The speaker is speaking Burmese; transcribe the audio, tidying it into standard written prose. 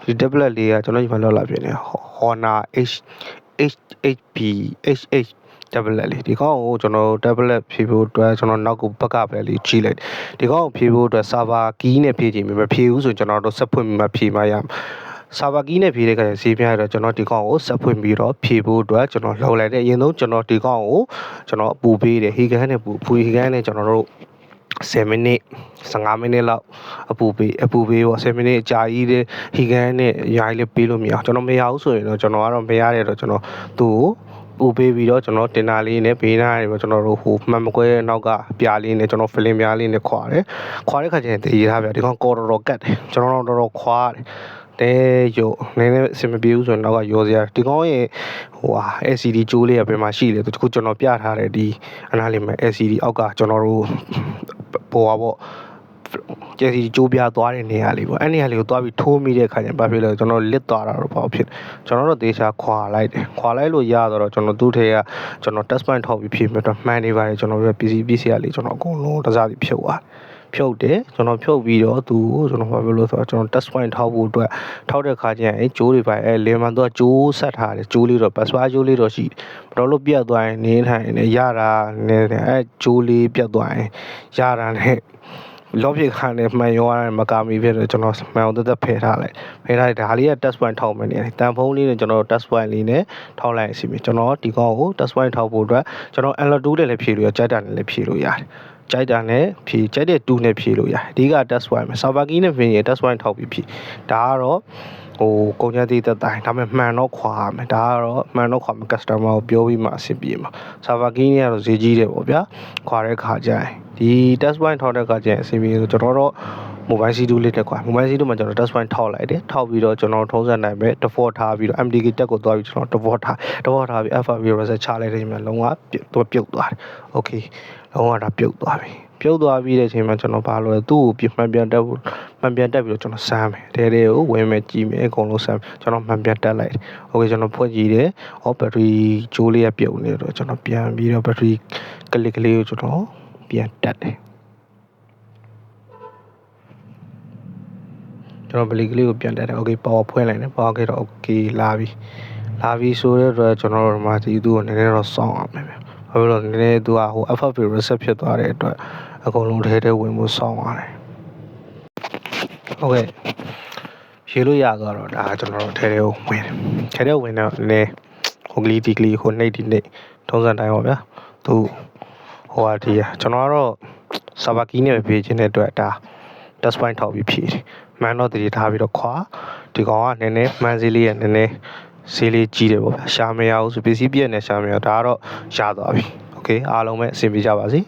ဒီ tablet လေးကကျွန်တော်ဒီမှာလောက်လာပြနေ Honor HP tablet လေးဒီကောင်ကိုကျွန်တော် tablet ဖြည့်ဖို့အတွက်ကျွန်တော်နောက်ကိုဘက်ကပဲလေးကြီးလိုက်ဒီကောင်ကိုဖြည့်ဖို့အတွက် server key နဲ့ဖြည့်ချိန်မဖြည့်ဘူးဆိုကျွန်တော်တို့ဆက်ဖွင့်ပြီးမှဖြည့်မှရမှာserver key နဲ့ဖြည့်တဲ့ခါကျဈေးပြရတော့ကျွန်တော်ဒီကောင်ကိုဆက်ဖွင့်ပြီးတော့ဖြည့်ဖို့အတွက်ကျွန်တော်လောက်လိုက်တဲ့အရင်ဆုံးကျွန်တော်ဒီကောင်ကိုကျွန်တော်ပူပေးတယ်ဟီဂန်နဲ့ပူဟီဂန်နဲ့ကျွန်တော်တို့10မိနစ်15မိနစ်လောက်အပူပေးပေါ့10မိနစ်အကြာကြီးတဲ့ဟီဂန်နဲ့ရိုင်းလေးပေးလို့မရအောင်ကျွန်တော်မရဘူးဆိုရင်တော့ကျွန်တော်ကတော့မရတဲ့တော့ကျွန်တော်သူ့ကိုပူပေးပြီးတော့ကျွန်တော်တင်တာလေးနဲ့ဘေးနားနေပေါ့ကျွန်တော်တို့ဟိုမှန်မကွဲနောက်ကပြားလေးနဲ့ကျွန်တော်ဖလင်ပြားလေးနဲ့ခွာတယ်ခါကျရင်တည်ထားပြဒီကောင်ကော်တော်ကတ်တယ်ကျွန်တော်တို့တော်ခွာတယ်တဲရုပ်နည်းနည်းအဆင်မပြေဘူးဆိုရင်တော့ရောစရာဒီကောင်ရဲ့ဟိုဟာ LCD ကြိုးလေးကပြင်မှာရှိတယ်သူကကျွန်တော်ပြထားတယ်ဒီအနားလေးမှာ LCD အောက်ကကျွန်တော်တို့ပေါ်ပါပေါ့ကျစီကြိုးပြသွားတဲ့နေရာလေးပေါ့အဲ့နေရာလေးကိုသွားပြီးထိုးမိတဲ့ခါကျရင်ဘာဖြစ်လဲကျွန်တော်လစ်သွားတာတော့ပေါ့ဖြစ်ကျွန်တော်တို့သေချာခွာလိုက်တယ်ခွာလိုက်လို့ရတော့ကျွန်တော်သူ့ထဲကကျွန်တော် test point ထောက်ပြီးဖြည့်မြတော့မှန်နေပါတယ်ကျွန်တော်ရဲ့ PC ရလေးကျွန်တော်အကုန်လုံးတစားစီဖြုတ်သွားဖြုတ်တယ်ကျွန်တော်ဖြုတ်ပြီးတော့သူ့ကိုကျွန်တော်ဘာပြောလို့ဆိုတော့ကျွန်တော် test point ထောက်ဖို့အတွက်ထောက်တဲ့ခါကျရင်အဲကြိုးတွေပါအဲလေမှန်တော့ကြိုးဆက်ထားတယ်ကြိုးလေးတော့ password ကြိုးလေးတော့ရှိတယ်ဘာလို့ပြတ်သွားရင်နေထိုင်နေရတာနေအဲကြိုးလေးပြတ်သွားရင်ရတာနဲ့လောပြခါနဲ့မှန်ရောရမကာမီဖြစ်တော့ကျွန်တော်မှန်အောင်သက်ဖယ်ထားလိုက်ဒါလေးက test point ထောက်မယ်နေတန်ဖုံးလေးနဲ့ကျွန်တော် test point လေးနဲ့ထောက်လိုက်အစီပြီကျွန်တော်ဒီကောင်ကို test point ထောက်ဖို့အတွက်ကျွန်တော် alert 2နဲ့လည်းဖြည့်လို့ရကြိုက်တာနဲ့လည်းဖြည့်လို့ရတယ်ကြိုက်တာနဲ့ဖြည့်ကြိုက်တဲ့2နဲ့ဖြည့်လို့ရတယ်အဓိက test point မှာ server key နဲ့ဖြည့်ရင် test point ထောက်ပြီးဖြည့်ဒါကတော့ဟိုကုန်ကျသေးတဲ့တိုင်းဒါပေမဲ့မှန်တော့ခွာရမယ်ဒါကတော့မှန်တော့ခွာမယ် customer ကိုပြောပြီးမှအဆင်ပြေမှာ server key နဲ့ကတော့ဈေးကြီးတယ်ပေါ့ဗျာခွာတဲ့ခါကျရင်ဒီ test point ထောက်တဲ့ခါကျရင်အဆင်ပြေဆိုကျွန်တော်တော့ mobile C2 လေးတက်ခွာ mobile C2 မှာကျွန်တော် test point ထောက်လိုက်တယ်ထောက်ပြီးတော့ကျွန်တော်ထုံးစံနိုင်ပဲ default ထားပြီးတော့ MDK တက်ကိုသွားပြီးကျွန်တော် default ထားပြီး FRV reset ချလိုက်တဲ့အချိန်မှာလုံးဝပြုတ်သွားတယ် okay လုံးဝဒါပြုတ်သွားပြီပြုတ်သွားပြီးတဲ့အချိန်မှာကျွန်တော်ဘာလို့လဲသူ့ကိုမှန်ပြန်တက်ပြီးတော့ကျွန်တော်စမ်းမယ်တဲကိုဝင်မယ်ကြည့်မယ်အကုန်လုံးစမ်းကျွန်တော်မှန်ပြန်တက်လိုက်တယ်โอเคကျွန်တော်ဖွင့်ကြည့်တယ်ဘက်ထရီဂျိုးလေးကပြုတ်နေတော့ကျွန်တော်ပြန်ပြီးတော့ဘက်ထရီကလစ်ကလေးကိုကျွန်တော်ပြန်တက်တယ်ကျွန်တော်ဘလီကလေးကိုပြန်တက်တယ်โอเคpower ဖွင့်လိုက်တယ် power ခဲ့တော့ okay လာပြီဆိုတော့ကျွန်တော်တို့မှာဒီသူ့ကိုနည်းနည်းတော့စောင့်အောင်မယ်ဘာဖြစ်လို့နည်းနည်းသူကဟို FFP reset ဖြစ်သွားတဲ့အတွက်အကုန်လုံးထဲဝင်မှုစောင့်ရတယ်ဟုတ်ကဲ့ဖြေလို့ရသွားတော့ဒါကျွန်တော်တို့ထဲကိုဝင်တယ်ထဲတော့နည်းဟိုကလေးဒီကလေးဟိုနှိပ်ဒီနှိပ်ထုံးစံတိုင်းပါဗျာသူဟိုဟာဒီကျွန်တော်ကတော့ server key နဲ့ဖြည့်ခြင်းတဲ့အတွက်ဒါ test point ထောက်ပြီးဖြည့်တယ်မှန်တော့တည်ထားပြီးတော့ခွာဒီကောင်ကနည်းနည်းမှန်စီလေးရနည်းနည်းဆေးလေးကြီးတယ်ပေါ့ဗျာရှာမရဘူးဆိုပစ္စည်းပြည့်နေရှာမရဒါကတော့ရသွားပြီโอเคအားလုံးပဲအဆင်ပြေကြပါစေ